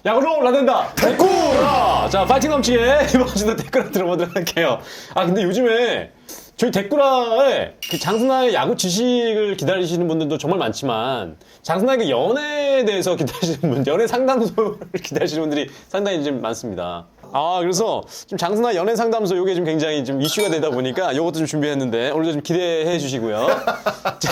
야구로 라된다 댓구라. 자, 파이팅 넘치게 이번 주도 댓구라 들어보도록 할게요. 아, 근데 요즘에 저희 댓구라에 그 장순아의 야구 지식을 기다리시는 분들도 정말 많지만 장순아의 그 연애에 대해서 기다리시는 분, 연애 상담소를 기다리시는 분들이 상당히 좀 많습니다. 아, 그래서 지금 장순아 연애 상담소 요게 좀 굉장히 좀 이슈가 되다 보니까 요것도 좀 준비했는데 오늘도 좀 기대해 주시고요. 자,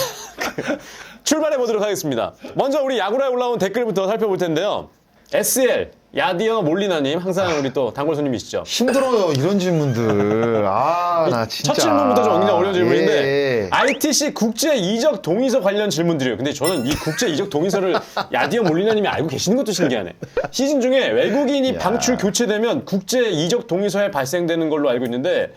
출발해 보도록 하겠습니다. 먼저 우리 야구라에 올라온 댓글부터 살펴볼 텐데요. SL 야디어 몰리나님, 항상 우리 또 단골 손님이시죠. 힘들어요 이런 질문들. 나 진짜. 첫 질문부터 좀 굉장히 어려운 질문인데 예. ITC 국제 이적 동의서 관련 질문들이에요. 근데 저는 이 국제 이적 동의서를 야디어 몰리나님이 알고 계시는 것도 신기하네. 시즌 중에 외국인이 야. 방출 교체되면 국제 이적 동의서에 발생되는 걸로 알고 있는데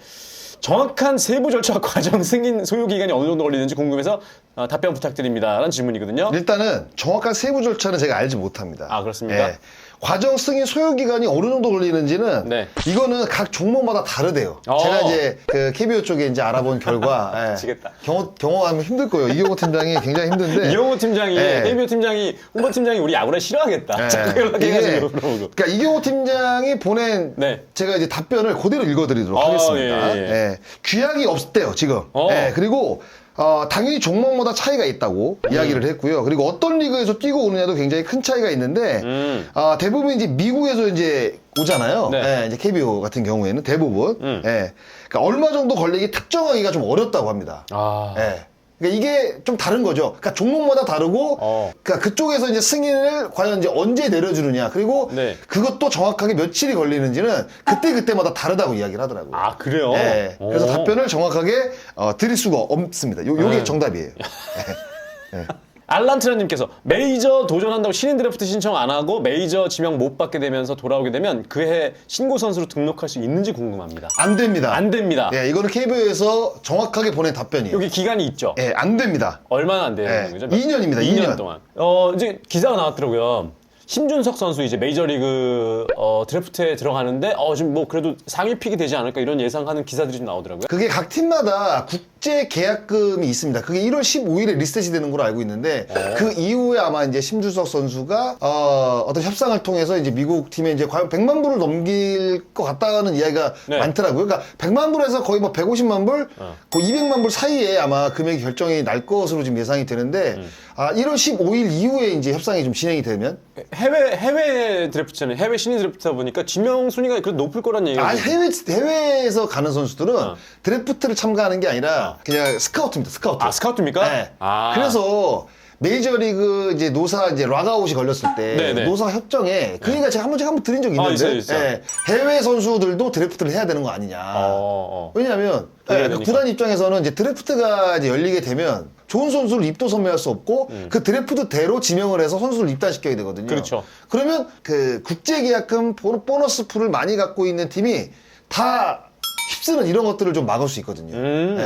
정확한 세부 절차 과정 승인 소요 기간이 어느 정도 걸리는지 궁금해서 답변 부탁드립니다. 라는 질문이거든요. 일단은 정확한 세부 절차는 제가 알지 못합니다. 아, 그렇습니까? 과정 승인 소요 기간이 어느 정도 걸리는지는 네. 이거는 각 종목마다 다르대요. 제가 이제 그 KBO 쪽에 이제 알아본 결과 미치겠다. 경험하면 힘들 거예요. 이경호 팀장이 굉장히 힘든데. 이용호 팀장이, KBO 팀장이, 홍보 팀장이 우리 야구를 싫어하겠다. 자꾸 연락해가지고 물어보고. 그러니까 이경호 팀장이 보낸 네. 제가 이제 답변을 그대로 읽어드리도록 하겠습니다. 예. 규약이 없대요 지금. 그리고 당연히 종목마다 차이가 있다고 이야기를 했고요. 그리고 어떤 리그에서 뛰고 오느냐도 굉장히 큰 차이가 있는데 대부분 이제 미국에서 이제 오잖아요. 네. 이제 KBO 같은 경우에는 대부분. 그러니까 얼마 정도 걸리기 특정하기가 좀 어렵다고 합니다. 그러니까 이게 좀 다른 거죠. 그러니까 종목마다 다르고, 그러니까 그쪽에서 이제 승인을 과연 이제 언제 내려주느냐, 그리고 네. 그것도 정확하게 며칠이 걸리는지는 그때마다 다르다고 이야기를 하더라고요. 아, 그래요? 그래서 답변을 정확하게 드릴 수가 없습니다. 요게 정답이에요. 알란트라님께서 메이저 도전한다고 신인 드래프트 신청 안 하고 메이저 지명 못 받게 되면서 돌아오게 되면 그해 신고 선수로 등록할 수 있는지 궁금합니다. 안 됩니다. 안 됩니다. 이거는 KBO에서 정확하게 보낸 답변이에요. 여기 기간이 있죠? 안 됩니다. 얼마나 안 되는 거죠? 2년입니다. 2년 동안. 이제 기사가 나왔더라고요. 심준석 선수 이제 메이저리그 드래프트에 들어가는데 지금 뭐 그래도 상위 픽이 되지 않을까 이런 예상하는 기사들이 좀 나오더라고요. 그게 각 팀마다 국제 계약금이 있습니다. 그게 1월 15일에 리셋이 되는 걸로 알고 있는데 그 이후에 아마 이제 심준석 선수가 어떤 협상을 통해서 이제 미국 팀에 이제 과연 100만 불을 넘길 것 같다는 이야기가 많더라고요. 그러니까 100만 불에서 거의 뭐 150만 불, 거의 200만 불 사이에 아마 금액 결정이 날 것으로 지금 예상이 되는데 1월 15일 이후에 이제 협상이 좀 진행이 되면 해외 드래프트는 해외 신인 드래프트다 보니까 지명 순위가 그래도 높을 거란 얘기가 해외에서 가는 선수들은 드래프트를 참가하는 게 아니라 그냥 스카우트입니다. 스카우트. 아, 스카우트입니까? 네. 그래서 메이저리그 이제 노사 이제 락아웃이 걸렸을 때 노사 협정에 그 얘기가 제가 한번 드린 적이 있는데 있어요. 해외 선수들도 드래프트를 해야 되는 거 아니냐. 왜냐하면 구단 입장에서는 이제 드래프트가 이제 열리게 되면 좋은 선수를 입도 선매할 수 없고 그 드래프트대로 지명을 해서 선수를 입단시켜야 되거든요. 그렇죠. 그러면 그 국제계약금 보너스 풀을 많이 갖고 있는 팀이 다 휩쓰는 이런 것들을 좀 막을 수 있거든요.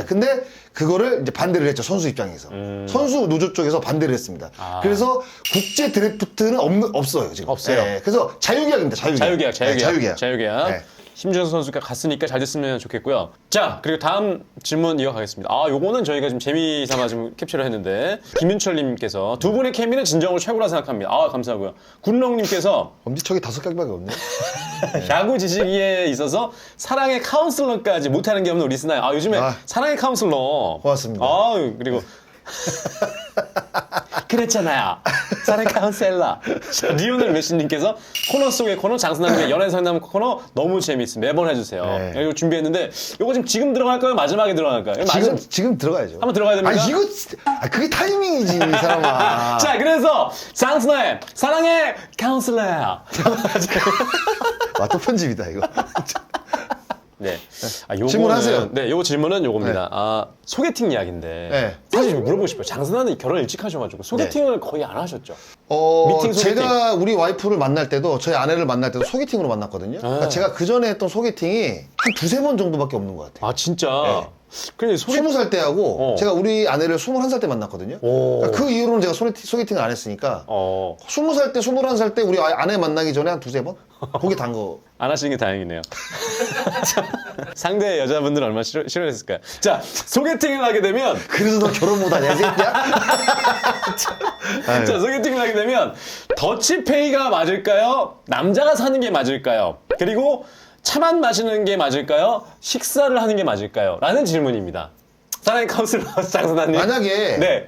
근데 그거를 이제 반대를 했죠. 선수 입장에서. 선수 노조 쪽에서 반대를 했습니다. 그래서 국제 드래프트는 없어요, 지금. 없어요. 그래서 자유계약입니다. 자유계약. 심준석 선수가 갔으니까 잘 됐으면 좋겠고요. 자, 그리고 다음 질문 이어가겠습니다. 요거는 저희가 좀 재미삼아 좀 캡처를 했는데 김윤철님께서 두 분의 케미는 진정으로 최고라 생각합니다. 감사하고요. 군롱님께서 엄지척이 5개밖에 없네. 야구 지식에 있어서 사랑의 카운슬러까지 못하는 게 없는 우리 스나요. 요즘에 사랑의 카운슬러. 고맙습니다. 그리고 그랬잖아요. 사랑의 카운셀러. 리오넬 메시님께서 코너 속의 코너 장순남의 연애 상담 코너 너무 재미있습니다. 매번 해주세요. 이거 준비했는데 이거 지금 들어갈까요? 마지막에 들어갈까요? 지금 들어가야죠. 한번 들어가야 됩니까? 그게 타이밍이지, 이 사람아. 자, 그래서 장순남의 사랑의 카운슬러. 또 편집이다, 이거. 네. 질문하세요. 네, 요 질문은 요겁니다. 소개팅 이야기인데. 사실 좀 물어보고 싶어요. 장순환은 결혼 일찍 하셔가지고 소개팅을 거의 안 하셨죠? 미팅 소개팅. 제가 우리 와이프를 만날 때도 저희 아내를 만날 때도 소개팅으로 만났거든요. 그러니까 제가 그 전에 했던 소개팅이 한 2-3번 정도밖에 없는 것 같아요. 진짜? 그래, 20살 때 하고 어. 제가 우리 아내를 21살 때 만났거든요. 오. 그러니까 그 이후로는 제가 소개팅을 안 했으니까 20살 때, 21살 때 우리 아내 만나기 전에 한 두세 번? 거기 단 거. 안 하시는 게 다행이네요. 상대 여자분들은 얼마나 싫어했을까요? 자, 소개팅을 하게 되면 그래서 너 결혼 못하냐, 이 새끼야? 자, 소개팅을 하게 되면 더치페이가 맞을까요? 남자가 사는 게 맞을까요? 그리고 차만 마시는 게 맞을까요? 식사를 하는 게 맞을까요? 라는 질문입니다. 사랑의 카운슬러 장선아님.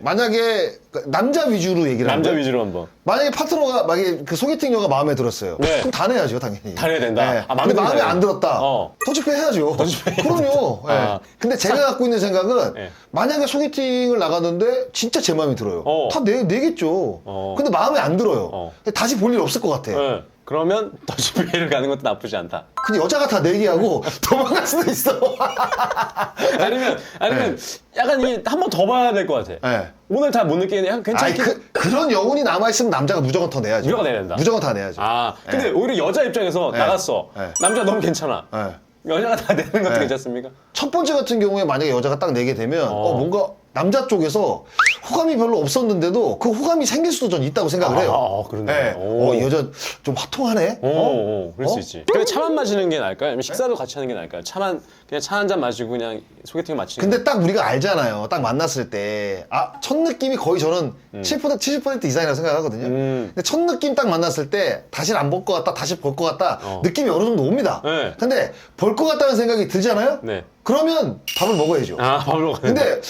만약에 남자 위주로 얘기를 남자 하면 위주로 한번. 만약에 파트너가 만약에 그 소개팅녀가 마음에 들었어요. 네. 그럼 다 내야죠, 당연히. 다 내야 된다. 네. 아, 근데 마음에 들어요. 안 들었다. 터치페이 해야죠. 그럼요. 네. 아. 근데 제가 갖고 있는 생각은 네. 만약에 소개팅을 나가는데 진짜 제 마음이 들어요. 다 내겠죠. 근데 마음에 안 들어요. 다시 볼 일 없을 것 같아. 네. 그러면 더치페이를 가는 것도 나쁘지 않다. 근데 여자가 다 내기하고 도망갈 수도 있어. 아니면 약간 이게 한 번 더 봐야 될 것 같아. 네. 오늘 다 못 느끼는 괜찮게. 그런 여운이 남아있으면 남자가 무조건 더 내야죠. 무조건 내야 된다. 무조건 다 내야죠. 아, 근데 오히려 여자 입장에서 나갔어. 남자 너무 괜찮아. 여자가 다 내는 것도 괜찮습니까? 첫 번째 같은 경우에 만약에 여자가 딱 내게 되면 뭔가 남자 쪽에서 호감이 별로 없었는데도 그 호감이 생길 수도 전 있다고 생각을 해요. 그러네. 이 여자 좀 화통하네. 그럴 수 있지. 그래 차만 마시는 게 나을까요? 아니면 식사도 같이 하는 게 나을까요? 그냥 차 한 잔 마시고 그냥 소개팅 마치는. 근데 딱 우리가 알잖아요. 딱 만났을 때 첫 느낌이 거의 저는 70% 이상이라고 생각하거든요. 근데 첫 느낌 딱 만났을 때 다시는 안 볼 것 같다, 다시 볼 것 같다 느낌이 어느 정도 옵니다. 네. 근데 볼 것 같다는 생각이 들잖아요. 네. 그러면 밥을 먹어야죠. 밥을 먹어야 된다. 근데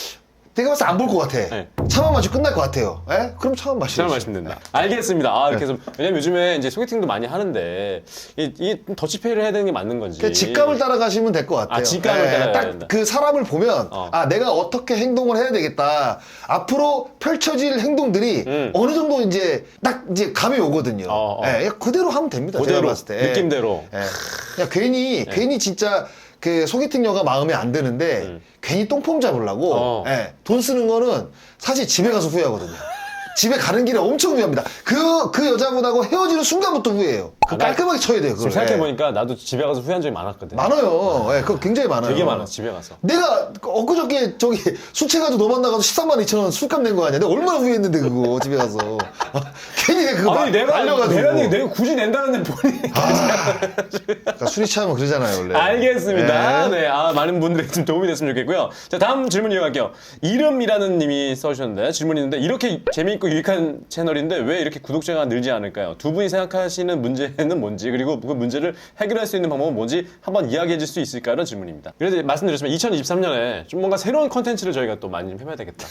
내가 봤을 때 안 볼 것 같아. 네. 차만 마시고 끝날 것 같아요. 예? 그럼 차만 마시죠. 차만 마시면 된다. 알겠습니다. 이렇게 해서 왜냐면 요즘에 이제 소개팅도 많이 하는데 이 더치페이를 해야 되는 게 맞는 건지. 그 직감을 따라가시면 될 것 같아요. 직감을 따라가야 딱 된다. 그 사람을 보면 내가 어떻게 행동을 해야 되겠다. 앞으로 펼쳐질 행동들이 어느 정도 이제 딱 이제 감이 오거든요. 예, 그대로 하면 됩니다. 제가 그대로 봤을 때. 느낌대로. 예. 그냥 괜히 진짜 그 소개팅녀가 마음에 안 드는데 괜히 똥폼 잡으려고 돈 쓰는 거는 사실 집에 가서 후회하거든요. 집에 가는 길에 엄청 후회합니다. 그 여자분하고 헤어지는 순간부터 후회해요. 깔끔하게 쳐야 돼요. 지금 생각해보니까 나도 집에 가서 후회한 적이 많았거든. 많아요. 그거 굉장히 많아요. 되게 많아, 집에 가서. 내가 엊그저께 술 채가지고 너 만나가서 13만 2천 원 술값 낸 거 아니야? 내가 얼마나 후회했는데 그거 집에 가서. 괜히 그거 말려가지고. 내가 굳이 낸다는데 본인이. 그러니까 술이 취하면 그러잖아요, 원래. 알겠습니다. 네. 많은 분들이 좀 도움이 됐으면 좋겠고요. 자, 다음 질문 이어갈게요. 이름이라는 님이 써주셨는데, 질문이 있는데, 이렇게 재미있고 유익한 채널인데, 왜 이렇게 구독자가 늘지 않을까요? 두 분이 생각하시는 문제는 뭔지, 그리고 그 문제를 해결할 수 있는 방법은 뭔지 한번 이야기해 줄 수 있을까요? 라는 질문입니다. 그래서 말씀드렸지만, 2023년에 좀 뭔가 새로운 컨텐츠를 저희가 또 많이 좀 해봐야 되겠다.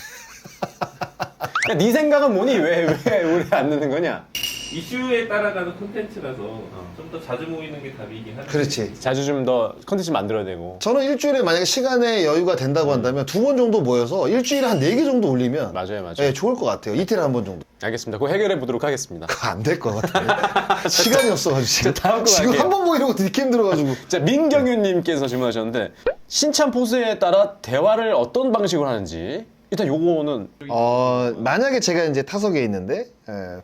야, 네 생각은 뭐니? 왜 우리 안 넣는 거냐? 이슈에 따라가는 콘텐츠라서 좀 더 자주 모이는 게 답이긴 한데. 그렇지. 자주 좀 더 컨텐츠 만들어야 되고. 저는 일주일에 만약에 시간에 여유가 된다고 한다면 2번 정도 모여서 일주일에 한 4개 정도 올리면 맞아요. 예, 좋을 것 같아요. 이틀에 한 번 정도. 알겠습니다. 그거 해결해 보도록 하겠습니다. 그거 안 될 것 같아요. 시간이 없어가지고 지금. 다음 거 지금 갈게요. 한 번 모이는 것도 되게 힘들어가지고. 자, 민경윤님께서 질문하셨는데, 신참 포수에 따라 대화를 어떤 방식으로 하는지. 일단 요거는 만약에 제가 이제 타석에 있는데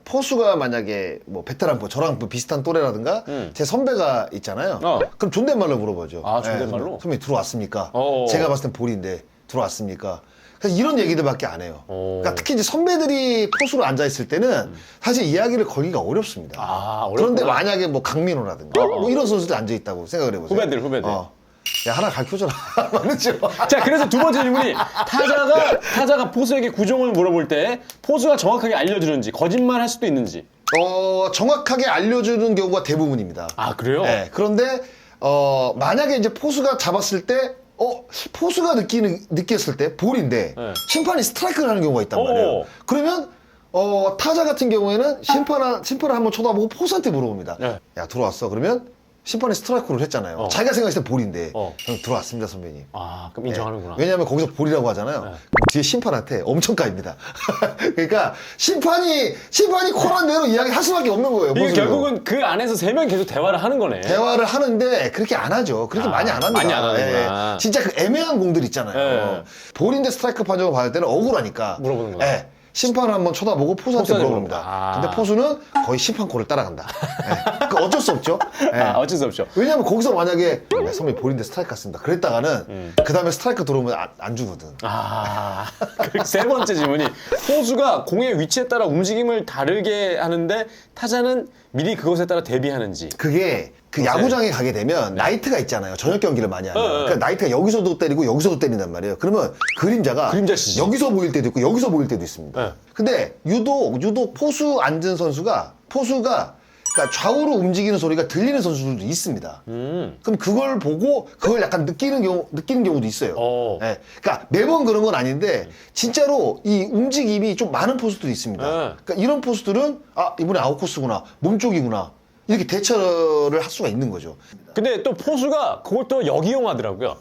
포수가 만약에 뭐 베테랑 저랑 뭐 비슷한 또래라든가 제 선배가 있잖아요. 그럼 존댓말로 물어보죠. 존댓말로? 선배님 들어왔습니까? 어. 제가 봤을 땐 볼인데 들어왔습니까? 그래서 이런 얘기들밖에 안 해요. 그러니까 특히 이제 선배들이 포수로 앉아 있을 때는 사실 이야기를 걸기가 어렵습니다. 그런데 만약에 뭐 강민호라든가 뭐 이런 선수들 앉아 있다고 생각을 해보세요. 후배들. 야, 하나 가르쳐줘라. 맞죠? 자, 그래서 두 번째 질문이 타자가 포수에게 구종을 물어볼 때 포수가 정확하게 알려주는지 거짓말 할 수도 있는지. 정확하게 알려주는 경우가 대부분입니다. 아, 그래요? 네. 그런데 만약에 이제 포수가 잡았을 때 포수가 느꼈을 때 볼인데 심판이 스트라이크를 하는 경우가 있단 말이에요. 그러면 타자 같은 경우에는 심판을 한번 쳐다보고 포수한테 물어봅니다. 야, 들어왔어. 그러면 심판이 스트라이크를 했잖아요. 자기가 생각했을 때 볼인데 형 들어왔습니다, 선배님. 그럼 인정하는구나. 왜냐하면 거기서 볼이라고 하잖아요. 그럼 뒤에 심판한테 엄청 까입니다. 그러니까 심판이 코란 대로 이야기할 수밖에 없는 거예요. 이게 결국은 그 안에서 세 명이 계속 대화를 하는 거네. 대화를 하는데 그렇게 안 하죠. 그렇게 많이 안 합니다. 많이 안 하는구나. 진짜 그 애매한 공들 있잖아요. 볼인데 스트라이크 판정을 받을 때는 억울하니까 물어보는 거야. 심판을 한번 쳐다보고 포수한테 포수한테 물어봅니다. 물어본다. 근데 포수는 거의 심판 콜을 따라간다. 예. 그 어쩔 수 없죠. 예. 어쩔 수 없죠. 왜냐면 거기서 만약에 선배 볼인데 스트라이크 같습니다. 그랬다가는 그 다음에 스트라이크 들어오면 안 주거든. 그리고 세 번째 질문이 포수가 공의 위치에 따라 움직임을 다르게 하는데 타자는 미리 그것에 따라 대비하는지. 그게 그 야구장에 가게 되면 나이트가 있잖아요. 저녁 경기를 많이 하면. 그러니까 나이트가 여기서도 때리고 여기서도 때린단 말이에요. 그러면 그림자가 그림자시지. 여기서 보일 때도 있고 여기서 보일 때도 있습니다. 네. 근데 유독 포수 앉은 선수가 그러니까 좌우로 움직이는 소리가 들리는 선수들도 있습니다. 그럼 그걸 보고 그걸 약간 느끼는 경우도 있어요. 예. 그러니까 매번 그런 건 아닌데 진짜로 이 움직임이 좀 많은 포수들이 있습니다. 그러니까 이런 포수들은 이번에 아웃코스구나, 몸쪽이구나 이렇게 대처를 할 수가 있는 거죠. 근데 또 포수가 그걸 또 역이용하더라고요.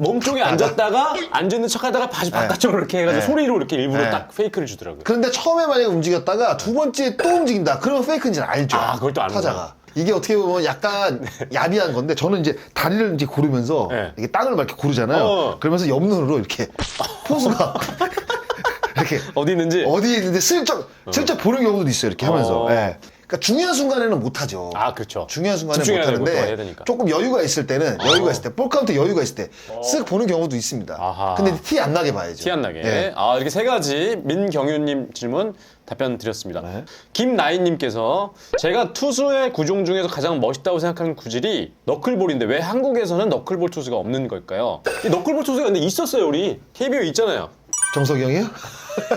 몸쪽에 앉았다가 앉아있는 척하다가 다시 바깥쪽으로 이렇게 해가지고 소리로 이렇게 일부러 딱 페이크를 주더라고요. 그런데 처음에 만약에 움직였다가 두 번째 또 움직인다. 그러면 페이크인지는 알죠. 그걸 또 아는구나. 타자가. 이게 어떻게 보면 약간 야비한 건데 저는 이제 다리를 이제 고르면서 이렇게 땅을 막 이렇게 고르잖아요. 그러면서 옆눈으로 이렇게 포수가 이렇게 어디 있는지. 어디에 있는데 슬쩍 보는 경우도 있어요. 이렇게 하면서. 예. 그러니까 중요한 순간에는 못하죠. 그렇죠. 중요한 순간에 집중해야 되고 또 해야 못하는데 되니까. 조금 여유가 있을 때는 볼카운트 여유가 있을 때 쓱 보는 경우도 있습니다. 아하. 근데 티 안 나게 봐야죠. 티 안 나게. 예. 이렇게 세 가지 민경윤님 질문 답변 드렸습니다. 네. 김나인님께서 제가 투수의 구종 중에서 가장 멋있다고 생각하는 구질이 너클볼인데 왜 한국에서는 너클볼 투수가 없는 걸까요? 이 너클볼 투수가 근데 있었어요. 우리 KBO 있잖아요. 정석이 형이요?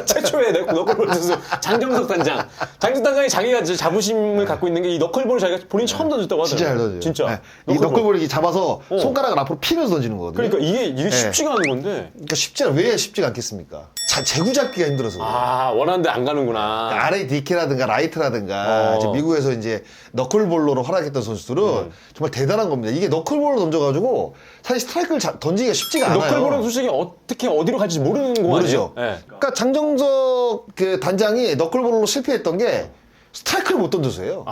최초의 너클볼 투수 장정석 단장. 장정석 단장이 자기가 자부심을 갖고 있는 게 이 너클볼을 자기가 본인이 처음 던졌다고 하더라고요. 진짜 잘 던져요. 진짜. 이 너클볼을 이렇게 잡아서 손가락을 앞으로 피면서 던지는 거거든요. 그러니까 이게 쉽지가 않은 건데. 그러니까 왜 쉽지가 않겠습니까? 재구 잡기가 힘들어서. 원하는데 안 가는구나. 그러니까 RADK라든가 라이트라든가 이제 미국에서 이제 너클볼로로 활약했던 선수들은 정말 대단한 겁니다. 이게 너클볼로 던져가지고 사실 스트라이크를 던지기가 쉽지가 않아요. 너클볼은 솔직히 어떻게 어디로 갈지 모르는 거 모르죠. 아니에요? 네. 그러니까 장정석 그 단장이 너클볼로 실패했던 게 스트라이크를 못 던져서예요.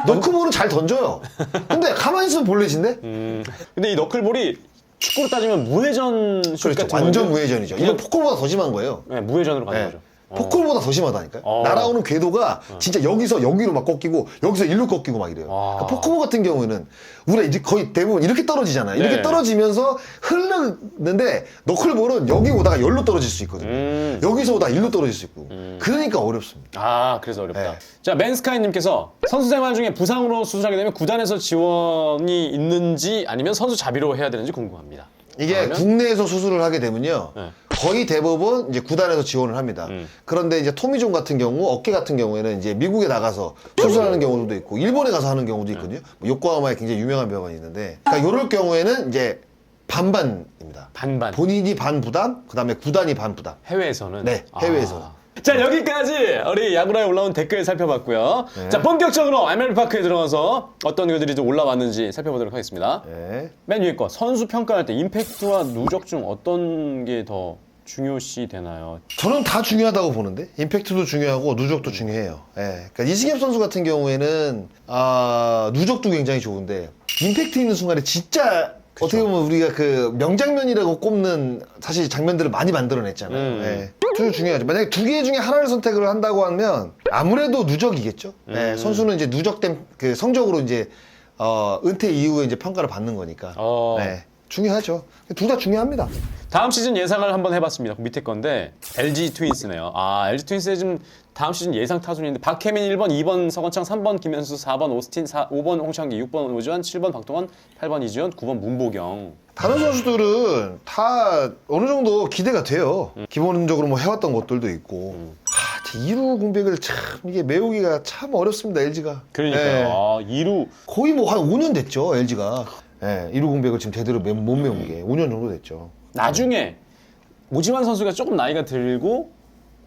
너클볼은 잘 던져요. 근데 가만히 있으면 볼넷인데? 근데 이 너클볼이 축구로 따지면 무회전 슛 그렇죠. 같은 완전 건데 무회전이죠. 그냥- 이건 포크보다 더 심한 거예요. 네, 무회전으로 가는 네. 거죠. 포크볼보다 더 심하다니까요. 날아오는 궤도가 진짜 여기서 여기로 막 꺾이고 여기서 일로 꺾이고 막 이래요. 그러니까 포크볼 같은 경우에는 우리가 이제 거의 대부분 이렇게 떨어지잖아요. 이렇게 네. 떨어지면서 흐르는데 너클볼은 여기 오다가 열로 떨어질 수 있거든요. 여기서 오다가 일로 떨어질 수 있고. 그러니까 어렵습니다. 그래서 어렵다. 네. 자, 맨스카이님께서 선수 생활 중에 부상으로 수술하게 되면 구단에서 지원이 있는지 아니면 선수 자비로 해야 되는지 궁금합니다. 이게 그러면? 국내에서 수술을 하게 되면요. 네. 거의 대부분 이제 구단에서 지원을 합니다. 그런데 이제 토미존 같은 경우, 어깨 같은 경우에는 이제 미국에 나가서 수술하는 경우도 있고, 일본에 가서 하는 경우도 있거든요. 뭐 요코하마에 굉장히 유명한 병원이 있는데, 그러니까 이럴 경우에는 이제 반반입니다. 반반. 본인이 반 부담, 그 다음에 구단이 반 부담. 해외에서는? 네, 해외에서. 자, 여기까지 우리 야구라에 올라온 댓글 살펴봤고요. 네. 자, 본격적으로 MLB파크에 들어가서 어떤 글들이 좀 올라왔는지 살펴보도록 하겠습니다. 네. 맨 위에 거, 선수 평가할 때 임팩트와 누적 중 어떤 게 더 중요시 되나요? 저는 다 중요하다고 보는데 임팩트도 중요하고 누적도 중요해요. 예. 그러니까 이승엽 선수 같은 경우에는 누적도 굉장히 좋은데 임팩트 있는 순간에 진짜 어떻게 보면 우리가 그 명장면이라고 꼽는 사실 장면들을 많이 만들어냈잖아요. 예. 아주 중요하죠. 만약에 두 개 중에 하나를 선택을 한다고 하면 아무래도 누적이겠죠. 예. 선수는 이제 누적된 그 성적으로 이제 은퇴 이후에 이제 평가를 받는 거니까. 네. 중요하죠. 둘 다 중요합니다. 다음 시즌 예상을 한번 해봤습니다. 그 밑에 건데 LG 트윈스네요. LG 트윈스의 지금 다음 시즌 예상 타순인데 박혜민 1번, 2번 서건창, 3번 김현수, 4번 오스틴, 5번 홍창기, 6번 오지환, 7번 박동원, 8번 이주연, 9번 문보경. 다른 선수들은 다 어느 정도 기대가 돼요. 기본적으로 뭐 해왔던 것들도 있고. 2루 공백을 참 이게 메우기가 참 어렵습니다. LG가. 그러니까요. 2루 거의 뭐 한 5년 됐죠. LG가. 네, 2루 공백을 지금 제대로 못 메운 게 5년 정도 됐죠. 나중에 오지환 선수가 조금 나이가 들고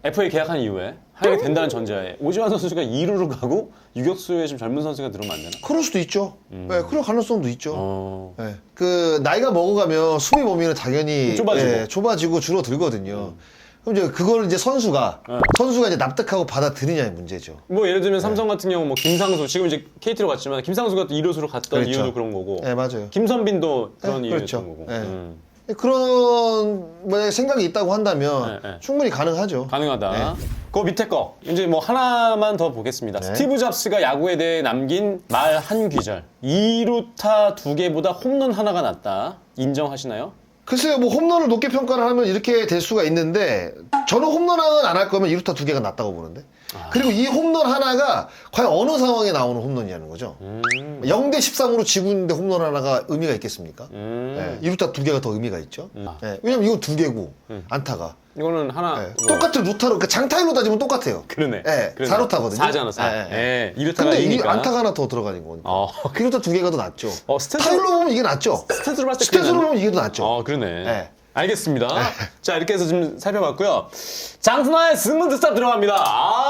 FA 계약한 이후에 하게 된다는 전제하에 오지환 선수가 2루로 가고 유격수에 좀 젊은 선수가 들어오면 안 되나? 그럴 수도 있죠. 네, 그럴 가능성도 있죠. 네. 네. 그 나이가 먹어가면 수비 범위는 당연히 좁아지고. 좁아지고 줄어들거든요. 그럼 이제 그걸 이제 선수가 이제 납득하고 받아들이냐의 문제죠. 뭐 예를 들면 삼성 같은 경우 뭐 김상수 지금 이제 KT로 갔지만 김상수가 또 2루수로 갔던 그렇죠. 이유도 그런 거고. 네, 맞아요. 김선빈도 그런 네, 이유였던 그렇죠. 거고. 네. 그런 뭐 생각이 있다고 한다면 네, 네. 충분히 가능하죠. 가능하다. 그 밑에 거 이제 뭐 하나만 더 보겠습니다. 네. 스티브 잡스가 야구에 대해 남긴 말 한 귀절. 2루타 2개보다 홈런 하나가 낫다. 인정하시나요? 글쎄요, 뭐 홈런을 높게 평가를 하면 이렇게 될 수가 있는데 저는 홈런은 안 할 거면 2루타 2개가 낫다고 보는데. 그리고 이 홈런 하나가 과연 어느 상황에 나오는 홈런이냐는 거죠. 0대 13으로 지고 있는데 홈런 하나가 의미가 있겠습니까? 예, 2루타 2개가 더 의미가 있죠. 예, 왜냐면 이건 2개고 안타가. 이거는 하나 예, 뭐, 똑같은 루타로, 그러니까 장타율로 따지면 똑같아요. 그러네. 예, 그러네. 4루타거든요. 4잖아, 4. 예, 예. 예, 2루타가 근데 이 2니까. 안타가 하나 더 들어가는 거니까. 어. 2루타 2개가 더 낫죠. 스탯으로- 타율로 보면 이게 낫죠. 스탯으로 봤을 때 스탯으로 그냥- 보면 이게 더 낫죠. 그러네. 네. 알겠습니다. 자, 이렇게 해서 좀 살펴봤고요. 장순아의 스무드 스탑 들어갑니다.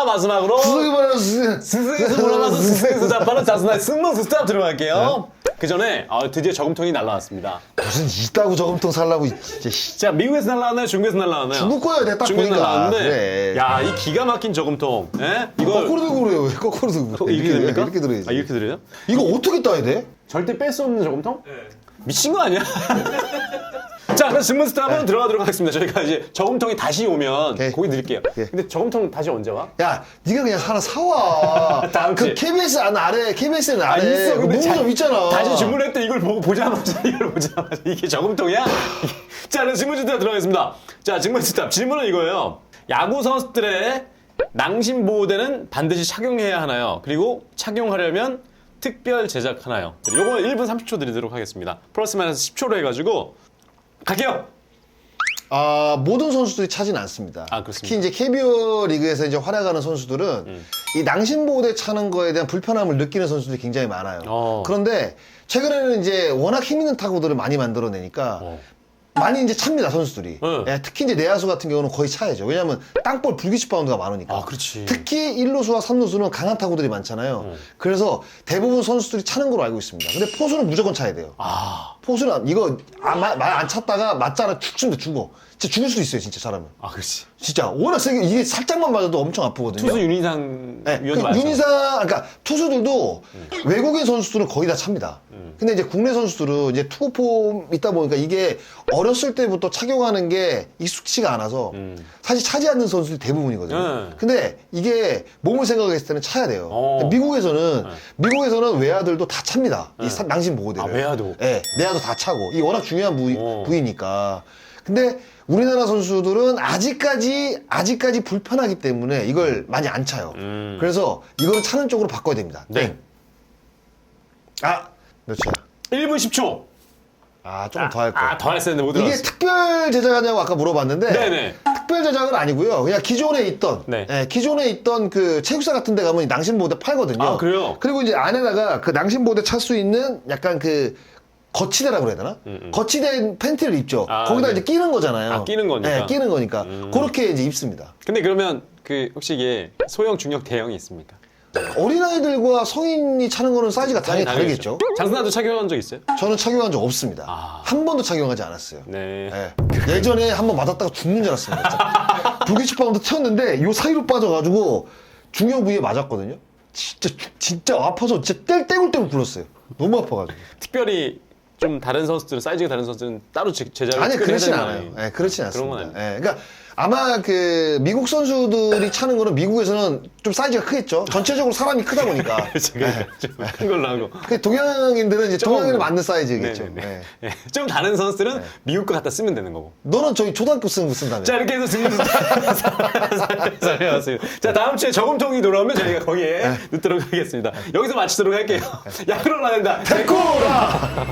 마지막으로. 구석이 말해서 스승에서 올라가서 스승에서 잡아는 장순아의 스무드 스탑 들어갈게요. 그 전에 드디어 저금통이 날라왔습니다. 무슨 이따구 저금통 살라고 진짜. 자, 미국에서 날라왔나요? 중국에서 날라왔나요? 중국 거예요, 내가 딱 중국에서 보니까. 날라왔는데, 그래. 야, 이 기가 막힌 저금통. 예? 이걸 거꾸로 들고 그래요. 왜 거꾸로 들고 그래? 이렇게 됩니까? 이렇게 들어야지. 이렇게 들어요? 이거 어떻게 따야 돼? 절대 뺄 수 없는 저금통? 네. 미친 거 아니야? 자, 그럼 질문스타 한번 들어가도록 하겠습니다. 저희가 이제 저금통이 다시 오면 오케이. 고기 드릴게요. 예. 근데 저금통 다시 언제 와? 야, 네가 그냥 하나 사와. 다음 주에. 그 KBS 아래, KBS는 아래. 있어. 근데 문구점 있잖아. 다시 주문했대. 이걸 보자마자 이걸 보자마자 이게 저금통이야? 자, 그럼 질문스타 들어가겠습니다. 자, 질문스타 질문은 이거예요. 야구 선수들의 낭심 보호대는 반드시 착용해야 하나요? 그리고 착용하려면 특별 제작하나요? 요거 1분 30초 드리도록 하겠습니다. 플러스 마이너스 10초로 해가지고 갈게요. 모든 선수들이 차진 않습니다. 그렇습니다. 특히 이제 KBO 리그에서 이제 활약하는 선수들은 이 낭심보호대 차는 거에 대한 불편함을 느끼는 선수들이 굉장히 많아요. 그런데 최근에는 이제 워낙 힘 있는 타구들을 많이 만들어내니까 많이 이제 찹니다, 선수들이. 네. 예, 특히 이제 내야수 같은 경우는 거의 차야죠. 왜냐하면 땅볼 불규칙 바운드가 많으니까. 그렇지. 특히 1루수와 3루수는 강한 타구들이 많잖아요. 그래서 대부분 선수들이 차는 걸로 알고 있습니다. 근데 포수는 무조건 차야 돼요. 포수는 이거 말 안 찼다가 맞잖아 축 춘다 죽어. 진짜 죽을 수도 있어요, 진짜 잘하면. 그렇지. 진짜 워낙 세게 이게 살짝만 맞아도 엄청 아프거든요. 투수 윤희상 네, 위원도 그 그러니까 투수들도 외국인 선수들은 거의 다 찹니다. 근데 이제 국내 선수들은 이제 투구폼 있다 보니까 이게 어렸을 때부터 착용하는 게 익숙치가 않아서 사실 차지 않는 선수들이 대부분이거든요. 근데 이게 몸을 생각했을 때는 차야 돼요. 미국에서는 외야들도 다 찹니다. 이 낭심 보호대를. 외야도? 네, 내야도 다 차고. 이게 워낙 중요한 부위니까. 근데 우리나라 선수들은 아직까지 불편하기 때문에 이걸 많이 안 차요. 그래서 이거는 차는 쪽으로 바꿔야 됩니다. 네. 몇이야? 1분 10초. 조금 더 할 거. 더 했었는데 못 이게 들었어. 특별 제작하냐고 아까 물어봤는데 네네. 특별 제작은 아니고요. 그냥 기존에 있던 네. 기존에 있던 그 체육사 같은 데 가면 이 낭심보호대 팔거든요. 그래요? 그리고 이제 안에다가 그 낭심보호대 찰 수 있는 약간 그 거치대라고 그래야 되나? 거치대 팬티를 입죠. 거기다 네. 이제 끼는 거잖아요. 끼는 거니까. 네, 끼는 거니까. 그렇게 이제 입습니다. 근데 그러면 혹시 이게 소형, 중형, 대형이 있습니까? 어린아이들과 성인이 차는 거는 사이즈가 당연히 다르겠죠. 장순아도 착용한 적 있어요? 저는 착용한 적 없습니다. 한 번도 착용하지 않았어요. 네. 예전에 한 번 맞았다가 죽는 줄 알았습니다. 진짜. 불규칙 바운드 튀었는데 요 사이로 빠져가지고 중요 부위에 맞았거든요. 진짜 아파서 진짜 떼굴떼굴 굴렀어요. 너무 아파가지고. 특별히 좀 다른 선수들은, 사이즈가 다른 선수들은 따로 제작을 아니, 특별히 그렇진 해야 않아요. 되나요? 네, 그렇진 그런 건 않습니다. 아니에요. 그러니까 아마 그 미국 선수들이 차는 거는 미국에서는 좀 사이즈가 크겠죠. 전체적으로 사람이 크다 보니까. 큰 걸로 하고. 그 동양인들은 이제 좀- 동양인에 맞는 사이즈겠죠. 네네네. 네. 좀 다른 선수들은 미국 거 갖다 쓰면 되는 거고. 너는 저기 초등학교 쓴다며. 자, 이렇게 해서 살펴봤습니다. 자, 다음 주에 저금통이 돌아오면 저희가 거기에 넣도록 하겠습니다. 여기서 마치도록 할게요. 야구로 나간다. 데코라!